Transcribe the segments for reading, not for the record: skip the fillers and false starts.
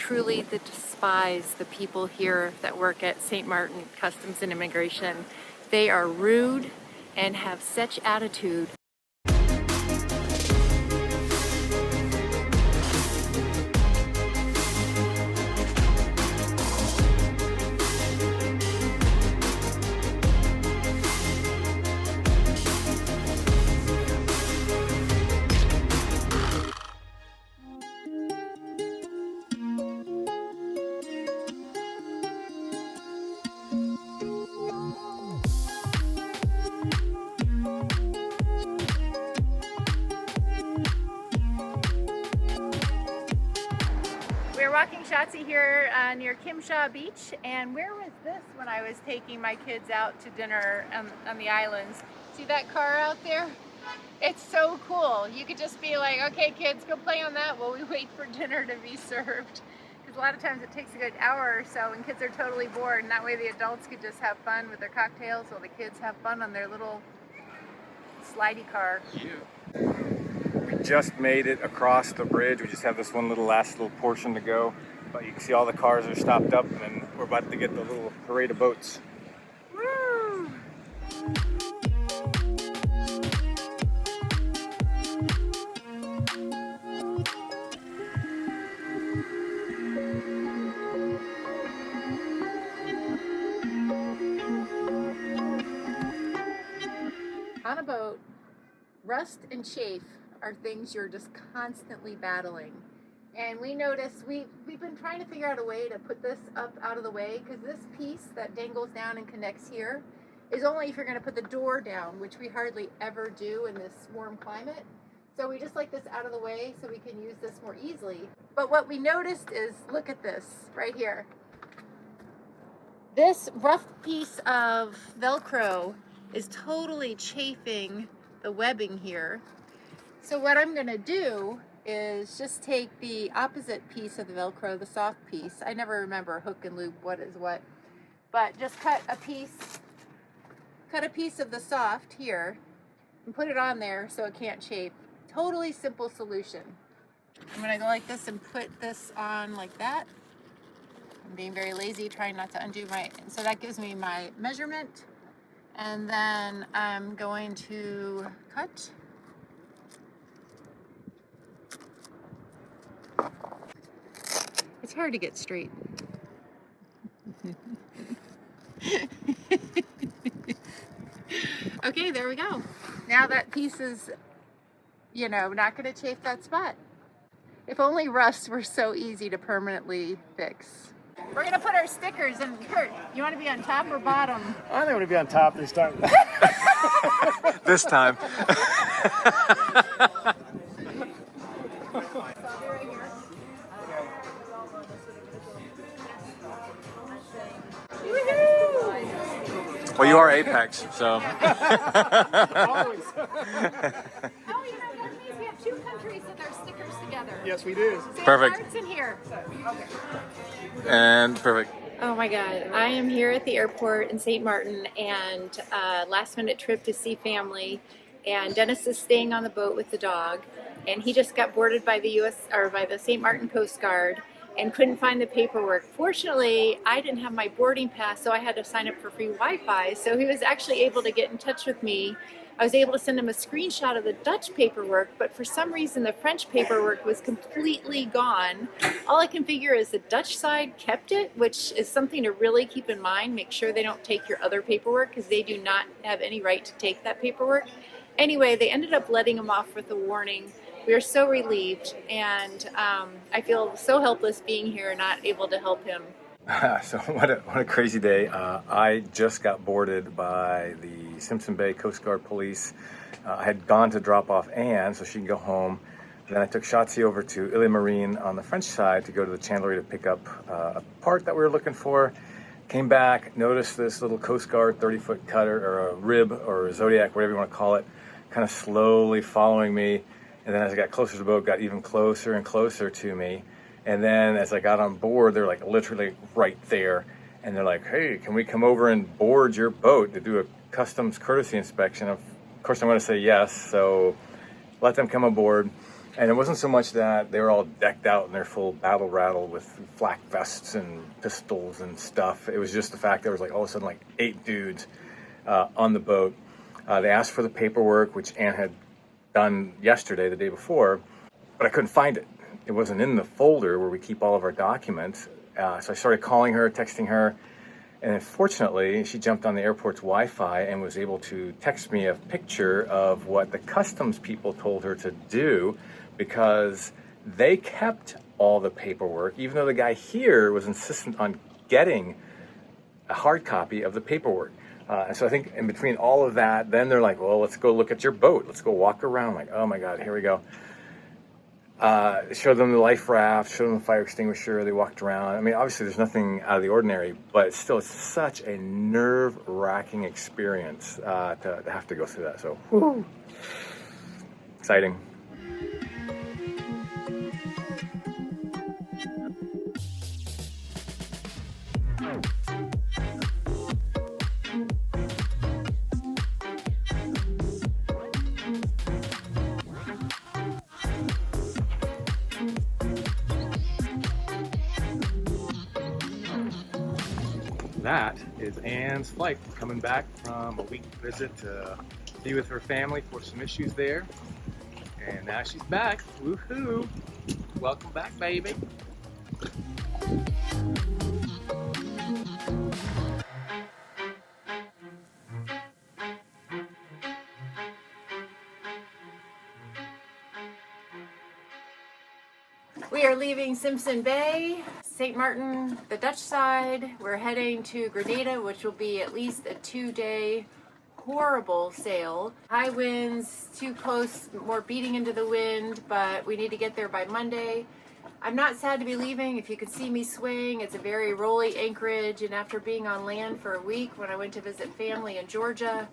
truly despise the people here that work at St. Maarten Customs and Immigration. They are rude and have such attitude. We're walking Shotzi here near Kimshaw Beach, and where was this when I was taking my kids out to dinner on the islands? See that car out there? It's so cool. You could just be like, okay kids, go play on that while we wait for dinner to be served. Because a lot of times it takes a good hour or so and kids are totally bored, and that way the adults could just have fun with their cocktails while the kids have fun on their little slidey car. We just made it across the bridge. We just have this one last little portion to go. But you can see all the cars are stopped up, and we're about to get the little parade of boats. Woo! On a boat, rust and chafe are things you're just constantly battling. And we noticed, we've been trying to figure out a way to put this up out of the way, because this piece that dangles down and connects here is only if you're going to put the door down, which we hardly ever do in this warm climate. So we just like this out of the way so we can use this more easily. But what we noticed is, look at this right here. This rough piece of Velcro is totally chafing the webbing here. So what I'm going to do is just take the opposite piece of the Velcro, the soft piece. I never remember hook and loop what is what, but just cut a piece of the soft here and put it on there so it can't chafe. Totally simple solution. I'm going to go like this and put this on like that. I'm being very lazy, trying not to undo so that gives me my measurement. And then I'm going to cut. It's hard to get straight. Okay, there we go. Now that piece is, not going to chafe that spot. If only rust were so easy to permanently fix. We're going to put our stickers in. Kurt, you want to be on top or bottom? I think I want to be on top this time. This time. Well, you are Apex, so. Always. Oh, that means we have two countries with our stickers together. Yes, we do. St. Perfect. Maarten's in here. And perfect. Oh my God, I am here at the airport in St. Maarten, and last minute trip to see family, and Dennis is staying on the boat with the dog, and he just got boarded by the St. Maarten Coast Guard and couldn't find the paperwork. Fortunately, I didn't have my boarding pass, so I had to sign up for free Wi-Fi, so he was actually able to get in touch with me. I was able to send him a screenshot of the Dutch paperwork, but for some reason the French paperwork was completely gone. All I can figure is the Dutch side kept it, which is something to really keep in mind. Make sure they don't take your other paperwork, because they do not have any right to take that paperwork. Anyway, they ended up letting him off with a warning. We are so relieved, and I feel so helpless being here and not able to help him. So what a crazy day. I just got boarded by the Simpson Bay Coast Guard Police. I had gone to drop off Anne so she can go home. Then I took Shotzi over to Ile Marine on the French side to go to the chandlery to pick up a part that we were looking for. Came back, noticed this little Coast Guard 30-foot cutter, or a rib, or a Zodiac, whatever you want to call it, kind of slowly following me. And then as I got closer to the boat, got even closer and closer to me. And then as I got on board, they're like literally right there. And they're like, hey, can we come over and board your boat to do a customs courtesy inspection? Of course, I'm going to say yes. So let them come aboard. And it wasn't so much that they were all decked out in their full battle rattle with flak vests and pistols and stuff. It was just the fact there was like all of a sudden like 8 dudes on the boat. They asked for the paperwork, which Ann had done yesterday, the day before, but I couldn't find it. It wasn't in the folder where we keep all of our documents. So I started calling her, texting her, and fortunately she jumped on the airport's Wi-Fi and was able to text me a picture of what the customs people told her to do, because they kept all the paperwork, even though the guy here was insistent on getting a hard copy of the paperwork. And so I think in between all of that, then they're like, well, let's go look at your boat. Let's go walk around. I'm like, oh my God, here we go. Show them the life raft, show them the fire extinguisher. They walked around. I mean, obviously there's nothing out of the ordinary, but still it's such a nerve-wracking experience to have to go through that. So, whew. Exciting. That is Ann's flight, coming back from a week visit to be with her family for some issues there. And now she's back. Woohoo! Welcome back, baby. We are leaving Simpson Bay, St. Maarten, the Dutch side. We're heading to Grenada, which will be at least a 2-day horrible sail. High winds, too close, more beating into the wind, but we need to get there by Monday. I'm not sad to be leaving. If you could see me swaying, it's a very rolly anchorage, and after being on land for a week when I went to visit family in Georgia,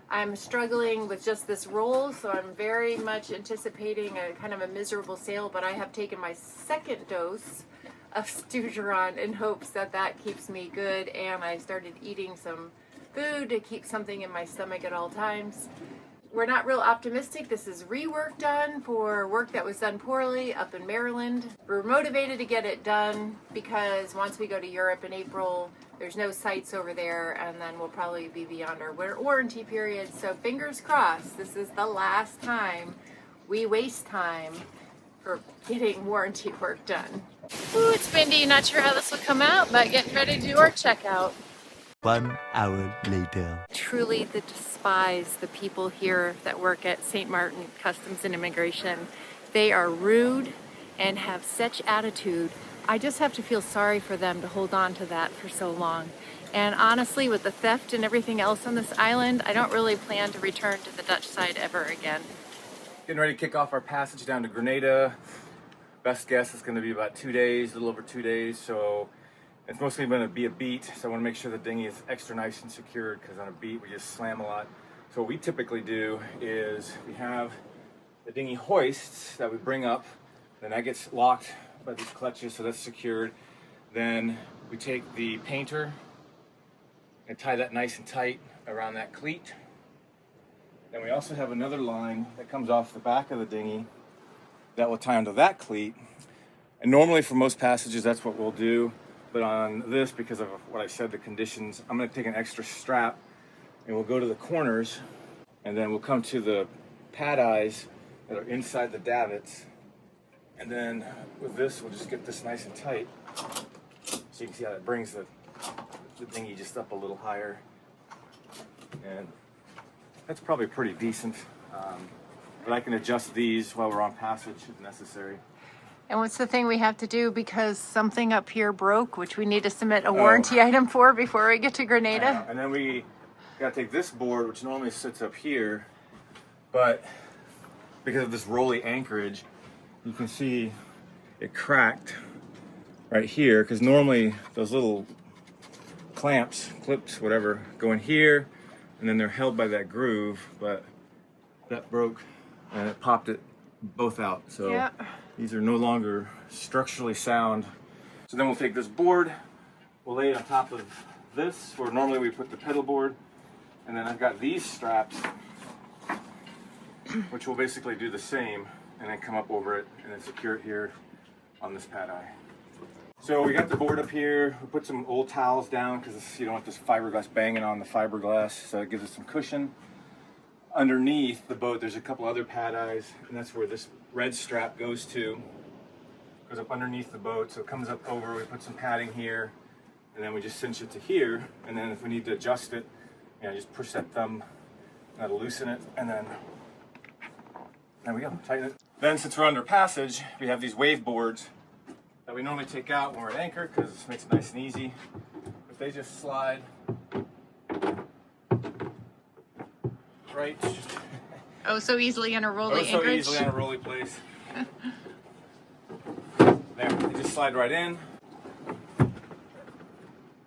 I'm struggling with just this roll, so I'm very much anticipating a kind of a miserable sail, but I have taken my second dose of Stugeron in hopes that that keeps me good, and I started eating some food to keep something in my stomach at all times. We're not real optimistic. This is rework done for work that was done poorly up in Maryland. We're motivated to get it done because once we go to Europe in April, there's no sites over there, and then we'll probably be beyond our warranty period. So fingers crossed, this is the last time we waste time for getting warranty work done. Ooh, it's windy. Not sure how this will come out, but getting ready to do our checkout. 1 hour later. Truly despise the people here that work at St. Maarten Customs and Immigration. They are rude and have such attitude. I just have to feel sorry for them to hold on to that for so long. And honestly, with the theft and everything else on this island, I don't really plan to return to the Dutch side ever again. Getting ready to kick off our passage down to Grenada. Best guess is going to be about 2 days, a little over 2 days. So it's mostly going to be a beat. So I want to make sure the dinghy is extra nice and secured, because on a beat we just slam a lot. So what we typically do is we have the dinghy hoists that we bring up, then that gets locked by these clutches, so that's secured. Then we take the painter and tie that nice and tight around that cleat. Then we also have another line that comes off the back of the dinghy that will tie onto that cleat. And normally for most passages that's what we'll do, but on this, because of what I said, the conditions, I'm going to take an extra strap and we'll go to the corners, and then we'll come to the pad eyes that are inside the davits. And then with this, we'll just get this nice and tight. So you can see how that brings the dinghy just up a little higher. And that's probably pretty decent. But I can adjust these while we're on passage if necessary. And what's the thing we have to do because something up here broke, which we need to submit a warranty item for before we get to Grenada? And then we gotta take this board, which normally sits up here, but because of this rolly anchorage, you can see it cracked right here, because normally those little clamps, clips, whatever, go in here, and then they're held by that groove, but that broke and it popped it both out. So yeah. These are no longer structurally sound. So then we'll take this board, we'll lay it on top of this, where normally we put the pedal board, and then I've got these straps, which will basically do the same. and then come up over it and then secure it here on this pad eye. So we got the board up here. We put some old towels down because you don't want this fiberglass banging on the fiberglass, so it gives us some cushion. Underneath the boat there's a couple other pad eyes, and that's where this red strap goes to. Goes up underneath the boat, so it comes up over. We put some padding here, and then we just cinch it to here, and then if we need to adjust it, just push that thumb, that'll loosen it, and then there we go, tighten it. Then since we're under passage, we have these wave boards that we normally take out when we're at anchor because it makes it nice and easy. But they just slide right. Oh, so easily in a rolly so anchorage? easily on a rolly place. There, they just slide right in.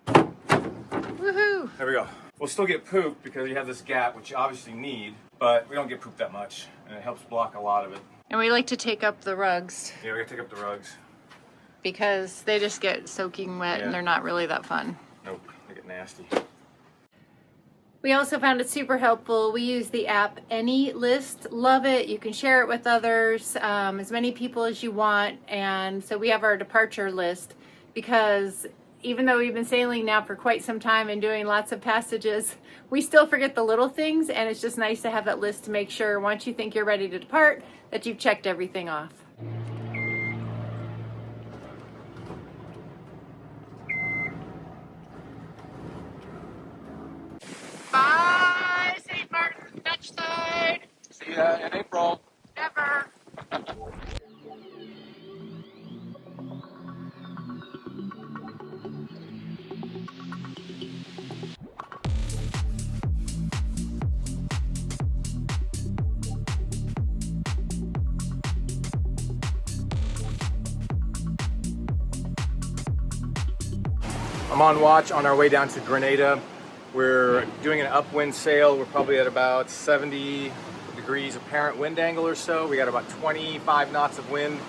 Woohoo! There we go. We'll still get poop because you have this gap, which you obviously need, but we don't get poop that much, and it helps block a lot of it. And we like to take up the rugs Yeah, we gotta take up the rugs. because they just get soaking wet and they're not really that fun. Nope, they get nasty. We also found it super helpful. We use the app AnyList. Love it. You can share it with others, as many people as you want. And so we have our departure list because even though we've been sailing now for quite some time and doing lots of passages, we still forget the little things, and it's just nice to have that list to make sure once you think you're ready to depart that you've checked everything off. Bye, St. Maarten, Dutch side. See ya in April. Never. I'm on watch on our way down to Grenada. We're doing an upwind sail. We're probably at about 70 degrees apparent wind angle or so. We got about 25 knots of wind.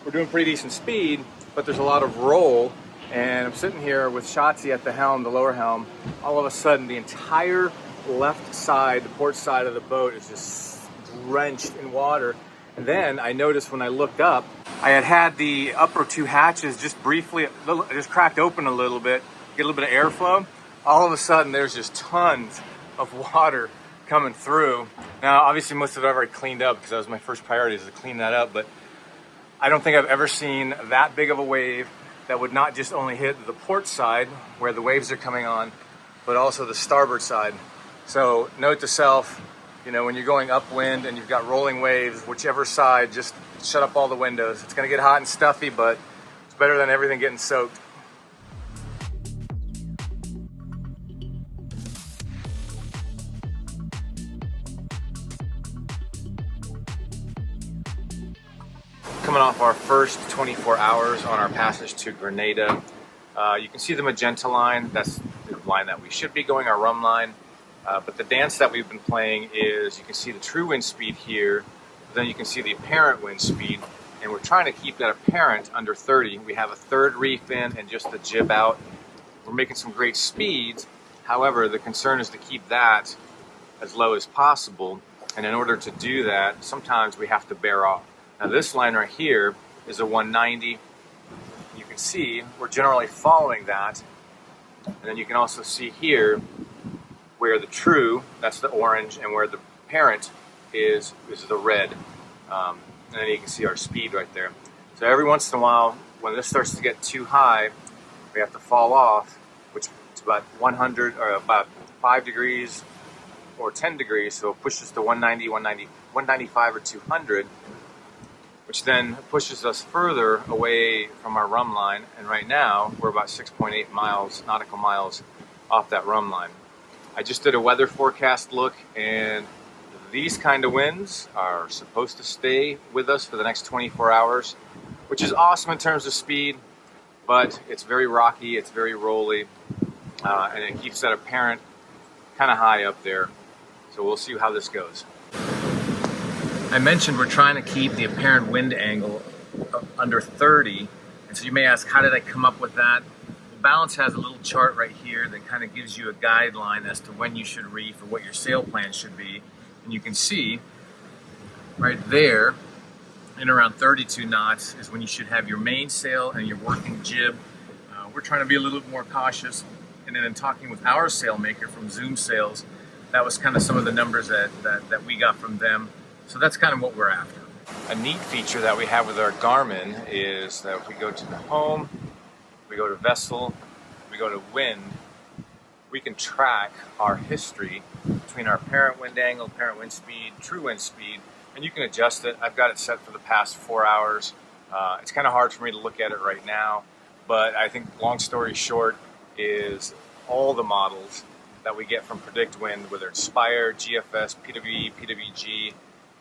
We're doing pretty decent speed, but there's a lot of roll. And I'm sitting here with Shotzi at the helm, the lower helm. All of a sudden, the entire left side, the port side of the boat is just drenched in water. And then I noticed when I looked up, I had the upper two hatches just briefly, just cracked open a little bit, get a little bit of airflow. All of a sudden, there's just tons of water coming through. Now, obviously, most of it I've already cleaned up because that was my first priority, is to clean that up. But I don't think I've ever seen that big of a wave that would not just only hit the port side where the waves are coming on, but also the starboard side. So note to self, when you're going upwind and you've got rolling waves, whichever side, just shut up all the windows. It's gonna get hot and stuffy, but it's better than everything getting soaked. Coming off our first 24 hours on our passage to Grenada. You can see the magenta line. That's the line that we should be going, our rum line. But the dance that we've been playing is, you can see the true wind speed here, then you can see the apparent wind speed, and we're trying to keep that apparent under 30. We have a third reef in and just the jib out. We're making some great speeds. However, the concern is to keep that as low as possible. And in order to do that, sometimes we have to bear off. Now this line right here is a 190. You can see we're generally following that. And then you can also see here where the true, that's the orange, and where the parent is the red. And then you can see our speed right there. So every once in a while, when this starts to get too high, we have to fall off, which is about 100 or about 5 degrees or 10 degrees. So it pushes to 190, 195 or 200, which then pushes us further away from our rum line. And right now, we're about 6.8 miles, nautical miles off that rum line. I just did a weather forecast look, and these kind of winds are supposed to stay with us for the next 24 hours, which is awesome in terms of speed, but it's very rocky, it's very rolly, and it keeps that apparent kind of high up there. So we'll see how this goes. I mentioned we're trying to keep the apparent wind angle under 30, and so you may ask, how did I come up with that? Balance has a little chart right here that kind of gives you a guideline as to when you should reef or what your sail plan should be. And you can see right there in around 32 knots is when you should have your mainsail and your working jib. We're trying to be a little bit more cautious. And then in talking with our sailmaker from Zoom Sails, that was kind of some of the numbers that we got from them. So that's kind of what we're after. A neat feature that we have with our Garmin is that if we go to the home, we go to vessel, we go to wind, we can track our history between our apparent wind angle, apparent wind speed, true wind speed, and you can adjust it. I've got it set for the past 4 hours. It's kind of hard for me to look at it right now, but I think long story short is all the models that we get from Predict Wind, whether it's Spire, GFS, PWE, PWG,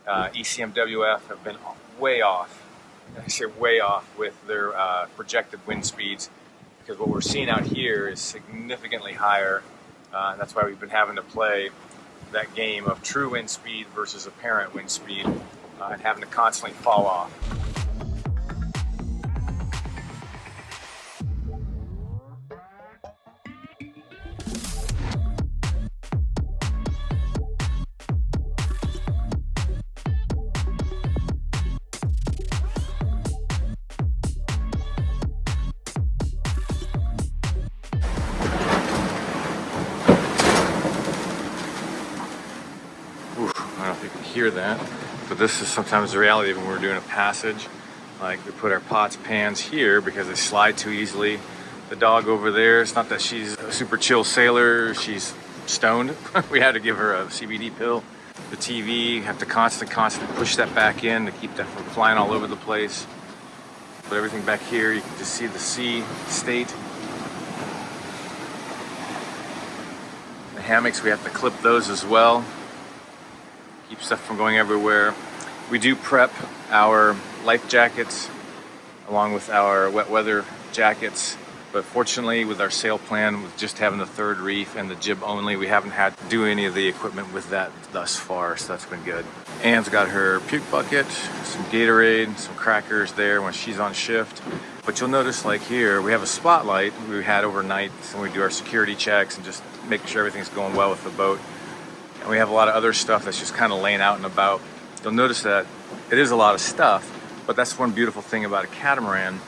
ECMWF, have been way off. I say way off with their projected wind speeds, because what we're seeing out here is significantly higher. And that's why we've been having to play that game of true wind speed versus apparent wind speed and having to constantly fall off. I don't know if you can hear that, but this is sometimes the reality when we're doing a passage. Like, we put our pots, pans here because they slide too easily. The dog over there, it's not that she's a super chill sailor, she's stoned. We had to give her a CBD pill. The TV, have to constantly push that back in to keep that from flying all over the place. But everything back here, you can just see the sea state. The hammocks, we have to clip those as well. Keep stuff from going everywhere. We do prep our life jackets along with our wet weather jackets, but fortunately with our sail plan, with just having the third reef and the jib only, we haven't had to do any of the equipment with that thus far, so that's been good. Anne's got her puke bucket, some Gatorade, some crackers there when she's on shift. But you'll notice, like here, we have a spotlight we had overnight when we do our security checks and just making sure everything's going well with the boat. And we have a lot of other stuff that's just kind of laying out and about. You'll notice that it is a lot of stuff, but that's one beautiful thing about a catamaran,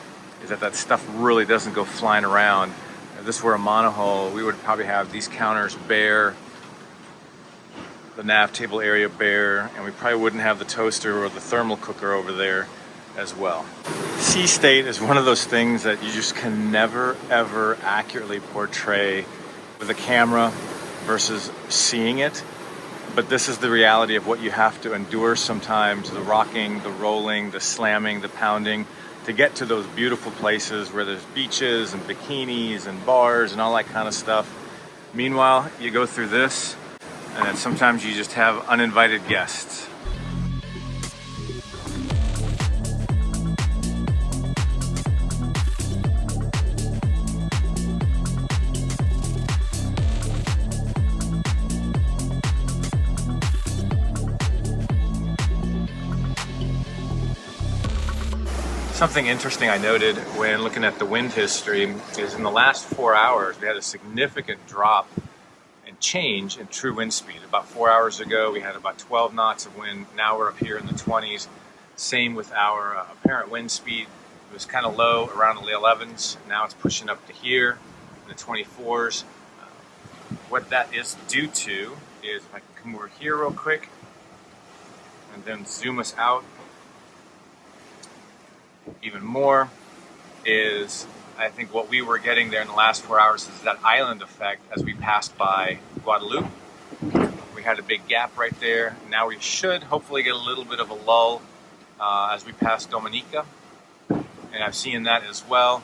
is that that stuff really doesn't go flying around. If this were a monohull, we would probably have these counters bare, the nav table area bare, and we probably wouldn't have the toaster or the thermal cooker over there as well. Sea state is one of those things that you just can never, ever accurately portray with a camera versus seeing it. But this is the reality of what you have to endure sometimes, the rocking, the rolling, the slamming, the pounding, to get to those beautiful places where there's beaches and bikinis and bars and all that kind of stuff. Meanwhile, you go through this, and then sometimes you just have uninvited guests. Something interesting I noted when looking at the wind history is in the last 4 hours, we had a significant drop and change in true wind speed. About 4 hours ago, we had about 12 knots of wind. Now we're up here in the 20s. Same with our apparent wind speed. It was kind of low around the 11s. Now it's pushing up to here in the 24s. What that is due to is, if I can come over here real quick and then zoom us out even more, is I think what we were getting there in the last 4 hours is that island effect as we passed by Guadeloupe. We had a big gap right there. Now we should hopefully get a little bit of a lull as we pass Dominica. And I've seen that as well.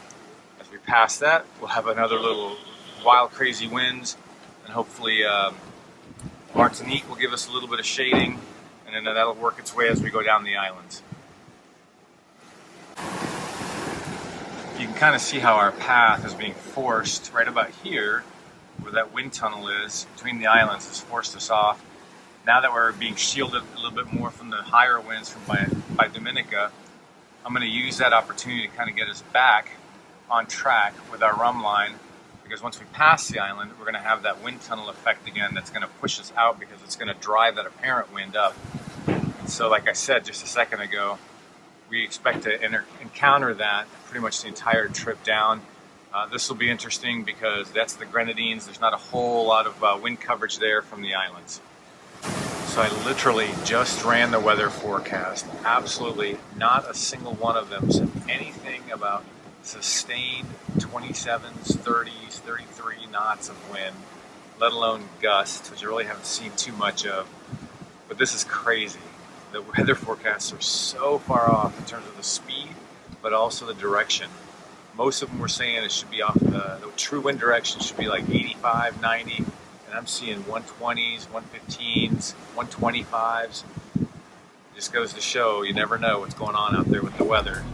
As we pass that, we'll have another little wild, crazy winds. And hopefully Martinique will give us a little bit of shading. And then that'll work its way as we go down the islands. You can kind of see how our path is being forced right about here, where that wind tunnel is between the islands, has forced us off. Now that we're being shielded a little bit more from the higher winds from by Dominica, I'm going to use that opportunity to kind of get us back on track with our rum line, because once we pass the island, we're going to have that wind tunnel effect again that's going to push us out, because it's going to drive that apparent wind up. And so, like I said just a second ago, we expect to encounter that pretty much the entire trip down. This will be interesting because that's the Grenadines. There's not a whole lot of wind coverage there from the islands. So I literally just ran the weather forecast. Absolutely not a single one of them said anything about sustained 27s, 30s, 33 knots of wind, let alone gusts, which I really haven't seen too much of. But this is crazy. The weather forecasts are so far off in terms of the speed, but also the direction. Most of them were saying it should be off, the true wind direction should be like 85, 90, and I'm seeing 120s, 115s, 125s. It just goes to show you never know what's going on out there with the weather.